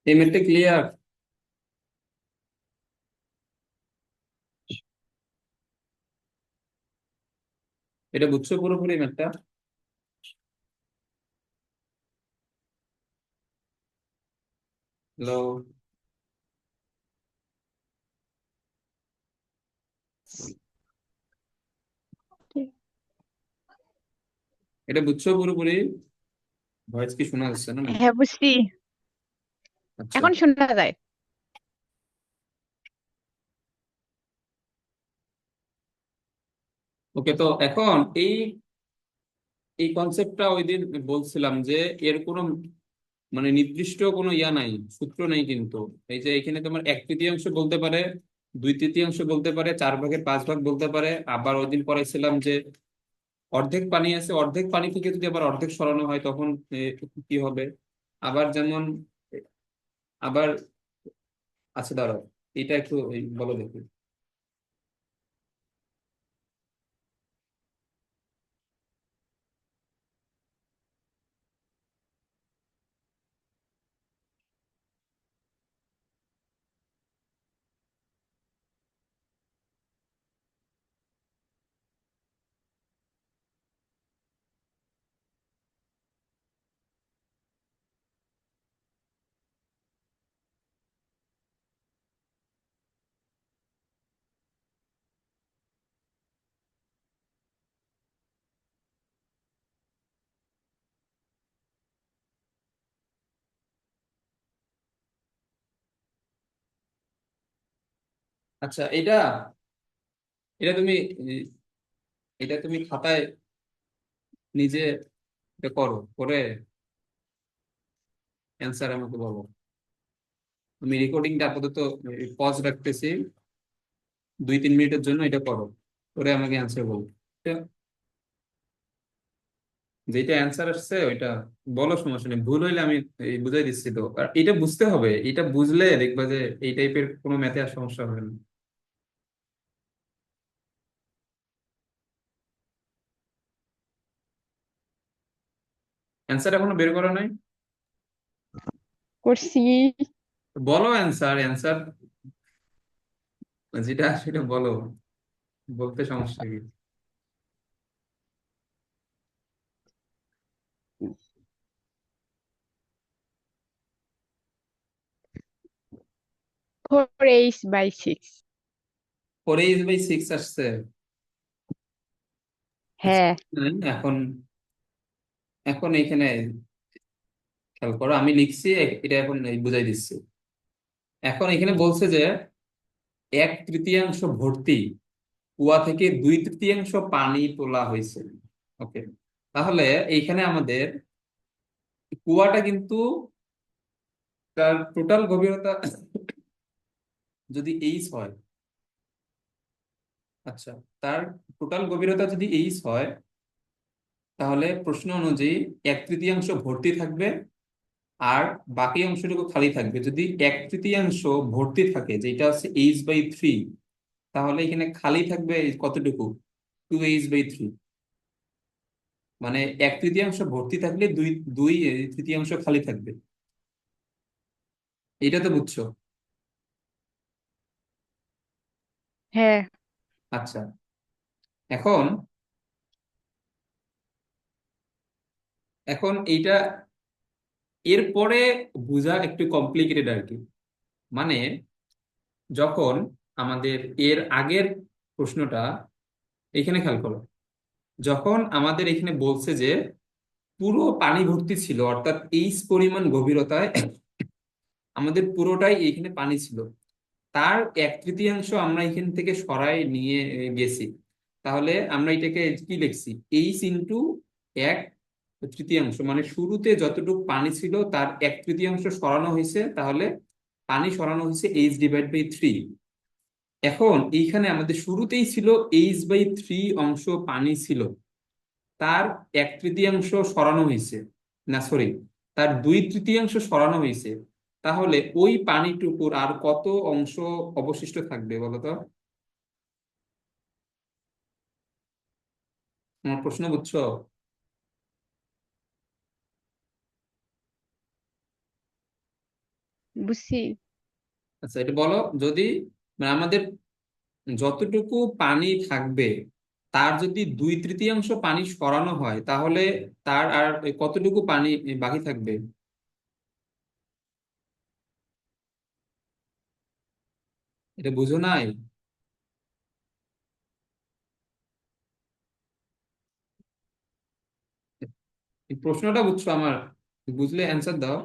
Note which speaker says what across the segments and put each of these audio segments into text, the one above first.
Speaker 1: এই ম্যাথটা ক্লিয়ার? এটা বুঝছো পুরোপুরি ম্যাথটা? হ্যালো? এটা বুঝছো পুরোপুরি? ভয়েস কি শোনা যাচ্ছে না নাকি?
Speaker 2: হ্যাঁ, বুঝছি।
Speaker 1: আচ্ছা।
Speaker 2: এখন শোনা যায়।
Speaker 1: ওকে, তো এখন এই এই কনসেপ্টটা ওই দিন বলছিলাম যে এর কোনো মানে নির্দিষ্ট কোনো ইয়া নাই, সূত্র নাই কিন্তু। এই যে এখানে তোমার এক তৃতীয়াংশ বলতে পারে, দুই তৃতীয়াংশ বলতে পারে, চার ভাগের পাঁচ ভাগ বলতে পারে। আবার ওই দিন পড়াইছিলাম যে অর্ধেক পানি আছে, অর্ধেক পানি থেকে যদি আবার অর্ধেক সরানো হয় তখন কি হবে। আবার যেমন আবার আছে, দাঁড়াও, এটা একটু বলো দেখি। আচ্ছা, এটা এটা তুমি এটা তুমি খাতায় নিজে এটা করো, করে অ্যান্সার আমাকে বলো। আমি রেকর্ডিংটা আপাতত পজ রাখতেছি, 2-3 মিনিটের জন্য এটা করো, করে আমাকে অ্যান্সার বলো। এটা- যেটা অ্যান্সার আসছে ওইটা বলো, সমস্যা নেই। ভুল হইলে আমি বুঝাই দিচ্ছি তো। আর এটা বুঝতে হবে, এটা বুঝলে দেখবা যে এই টাইপের কোনো ম্যাথে আর সমস্যা হবে না। অ্যান্সার এখনো বের করা নাই?
Speaker 2: করছি।
Speaker 1: বলো অ্যান্সার, অ্যান্সার যেটা সেটা বলো, বলতে সমস্যা কি?
Speaker 2: 4h/6।
Speaker 1: 4h/6 আসছে? আচ্ছা,
Speaker 2: হ্যাঁ।
Speaker 1: এখন এখন এখানে খেয়াল করো, আমি লিখছি, এটা এখন বুঝাই দিচ্ছি। এখন এখানে বলছে যে এক তৃতীয়াংশ ভর্তি কুয়া থেকে দুই তৃতীয়াংশ পানি তোলা হয়েছে। ওকে, তাহলে এইখানে আমাদের কুয়াটা কিন্তু তার টোটাল গভীরতা যদি 8 হয়, আচ্ছা, তার টোটাল গভীরতা যদি 8 হয়, তাহলে প্রশ্ন অনুযায়ী এক তৃতীয়াংশ ভর্তি থাকবে আর বাকি অংশটুকু খালি থাকবে। যদি এক তৃতীয়াংশ ভর্তি থাকে, যেটা হচ্ছে h/3, তাহলে এখানে খালি থাকবে কতটুকু? 2h/3। মানে এক তৃতীয়াংশ ভর্তি থাকলে দুই দুই তৃতীয়াংশ খালি থাকবে। এটা তো বুঝছো?
Speaker 2: হ্যাঁ।
Speaker 1: আচ্ছা, এখন এখন এইটা এরপরে বোঝা একটু কমপ্লিকেটেড আর কি। মানে যখন আমাদের এর আগের প্রশ্নটা, এখানে খেয়াল করো, যখন আমাদের এখানে বলছে যে পুরো পানি ভর্তি ছিল, অর্থাৎ এইচ পরিমাণ গভীরতায় আমাদের পুরোটাই এখানে পানি ছিল, তার এক তৃতীয়াংশ আমরা এখান থেকে সরাই নিয়ে গেছি। তাহলে আমরা এটাকে কি লিখছি? এইচ ইন্টু এক তৃতীয়াংশ, মানে শুরুতে যতটুকু পানি ছিল তার এক তৃতীয়াংশ সরানো হয়েছে, তাহলে পানি সরানো হয়েছে h/3। এখন এইখানে আমাদের শুরুতেই ছিল h/3 অংশ পানি ছিল, তার এক তৃতীয়াংশ সরানো হয়েছে, না সরি, তার দুই তৃতীয়াংশ সরানো হয়েছে। তাহলে ওই পানিটুকুর আর কত অংশ অবশিষ্ট থাকবে বলো তো? আমার প্রশ্ন বুঝছো?
Speaker 2: বুঝছি।
Speaker 1: আচ্ছা, এটা বলো, যদি মানে আমাদের যতটুকু পানি থাকবে তার যদি 2/3 পানি সরানো হয়, তাহলে তার আর কতটুকু পানি বাকি থাকবে? এটা বুঝো নাই? এই প্রশ্নটা বুঝছো আমার? বুঝলে অ্যান্সার দাও।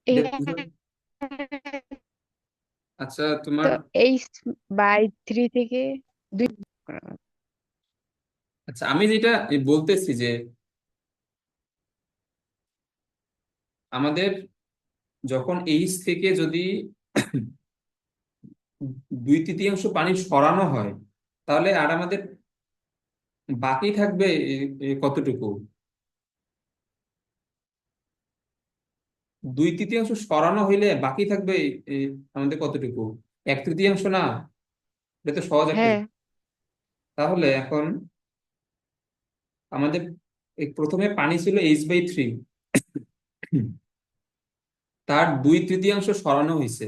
Speaker 1: এটা বুঝো? আচ্ছা তোমার,
Speaker 2: তো এইচ বাই থ্রি থেকে দুই করা হবে।
Speaker 1: আচ্ছা আমি যেটা বলতেছি যে আমাদের যখন এইচ থেকে যদি 2/3 পানি সরানো হয়, তাহলে আর আমাদের বাকি থাকবে কতটুকু? 2/3 সরানো হইলে বাকি থাকবে এ, আমাদের কতটুকু? 1/3 না? এটা তো সহজ একটা
Speaker 2: হ্যাঁ,
Speaker 1: জিনিস। তাহলে এখন আমাদের প্রথমে পানি ছিল H/3, তার 2/3 সরানো হয়েছে,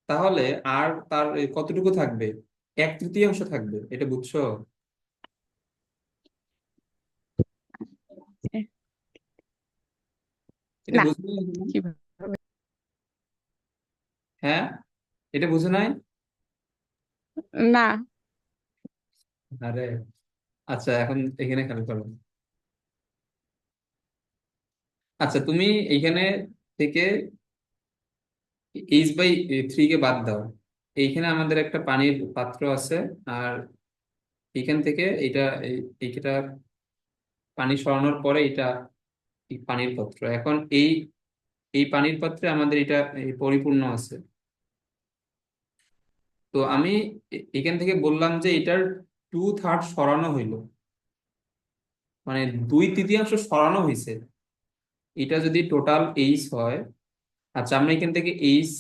Speaker 1: তাহলে আর তার কতটুকু থাকবে? 1/3 থাকবে, এটা বুঝছো? এটা
Speaker 2: না,
Speaker 1: বুঝলে?
Speaker 2: কিভাবে?
Speaker 1: হ্যাঁ, এটা বুঝে নাই?
Speaker 2: না।
Speaker 1: আরে, আচ্ছা এখন এখানে খেয়াল করো। আচ্ছা তুমি এইখানে থেকে H/3 কে বাদ দাও। এইখানে আমাদের একটা পানির পাত্র আছে, আর এইখান থেকে এইটা পানি সরানোর পরে এটা এই পানির পাত্র। এখন এই এই পানির পাত্রে আমাদের এটা পরিপূর্ণ আছে। তো আমি এখান থেকে বললাম যে এটার 2/3 সরানো হইলো, মানে 2/3 সরানো হয়েছে। এটা যদি টোটাল এইচ হয়, আচ্ছা আমরা এখান থেকে এইচ,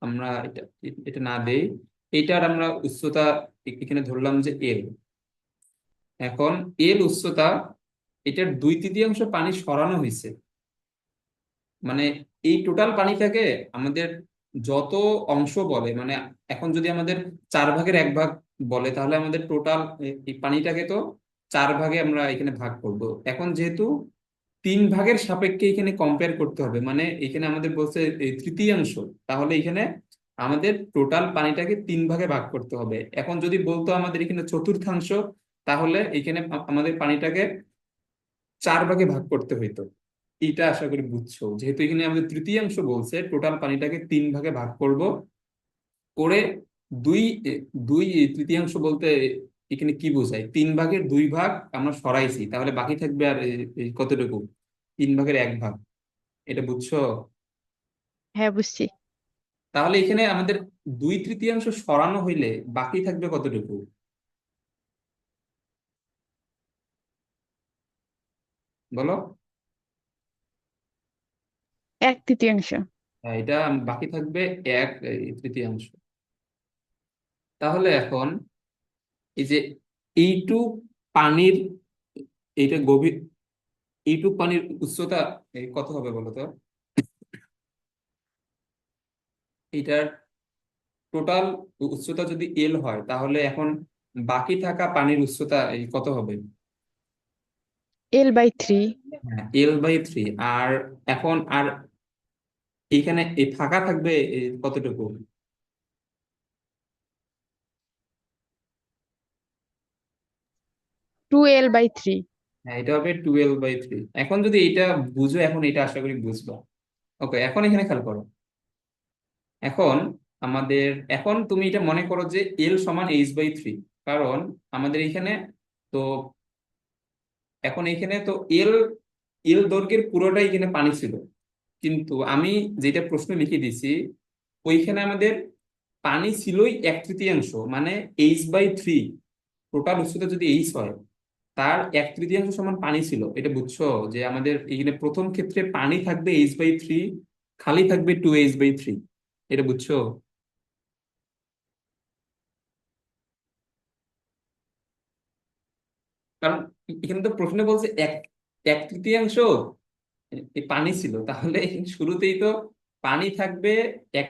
Speaker 1: আমরা এটা এটা না দেই, এটার আমরা উচ্চতা এখানে ধরলাম যে এল। এখন এল উচ্চতা, এটার 2/3 পানি সরানো হয়েছে, মানে এই টোটাল পানিটাকে আমাদের যত অংশ বলে, মানে এখন যদি আমাদের 4/1 ভাগ বলে, তাহলে আমাদের টোটাল এই পানিটাকে তো 4 ভাগে আমরা এখানে ভাগ করব। এখন যেহেতু 3 ভাগের সাপেক্ষে এখানে কম্পেয়ার করতে হবে, মানে এখানে আমাদের বলছে এই তৃতীয়াংশ, তাহলে এখানে আমাদের টোটাল পানিটাকে 3 ভাগে ভাগ করতে হবে। এখন যদি বলতো আমাদের এখানে চতুর্থাংশ, তাহলে এখানে আমাদের পানিটাকে 4 ভাগে ভাগ করতে হইতো। এটা আশা করি বুঝছো, যেহেতু এখানে আমাদের তৃতীয়াংশ বলছে, টোটাল পানিটাকে 3 ভাগে ভাগ করব করে। দুই এ, দুই তৃতীয়াংশ বলতে এখানে কি বোঝায়? 3/2 ভাগ আমরা সরাইছি, তাহলে বাকি থাকবে আর কতটুকু? 3/1 ভাগ। এটা বুঝছো?
Speaker 2: হ্যাঁ, বুঝছি।
Speaker 1: তাহলে এখানে আমাদের 2/3 সরানো হইলে বাকি থাকবে কতটুকু? বলো।
Speaker 2: এক তৃতীয়াংশ।
Speaker 1: হ্যাঁ, এটা বাকি থাকবে 1/3। তাহলে এখন এই যে এইটুক পানির, এইটা গভীর, এইটুক পানির উচ্চতা কত হবে বলো তো? এইটার টোটাল উচ্চতা যদি এল হয়, তাহলে এখন বাকি থাকা পানির উচ্চতা কত হবে?
Speaker 2: L/3।
Speaker 1: হ্যাঁ, L/3। আর এখন আর এইখানে এই ফাঁকা থাকবে কতটুকু?
Speaker 2: 2L/3।
Speaker 1: হ্যাঁ, এটা হবে 12/3। এখন যদি এটা বুঝো, এখন এটা আশা করি বুঝবা। ওকে, এখন এখানে খেয়াল করো। এখন আমাদের, এখন তুমি এটা মনে করো যে এল সমান H/3, কারণ আমাদের এখানে তো, এখন এখানে তো এল এল দৈর্ঘ্যের পুরোটাই এখানে পানি ছিল, কিন্তু আমি যেটা প্রশ্ন লিখে দিছি ওইখানে আমাদের পানি ছিলই 1/3, মানে H/3। টোটাল উচ্চতা যদি এইচ হয়, তার 1/3 সমান পানি ছিল, এটা বুঝছো? যে আমাদের এখানে প্রথম ক্ষেত্রে পানি থাকবে H/3, খালি থাকবে 2H/3। এটা বুঝছো? কারণ এখানে তো প্রশ্নে বলছে এক এক তৃতীয়াংশ পানি ছিল, তাহলে শুরুতেই তো পানি থাকবে এক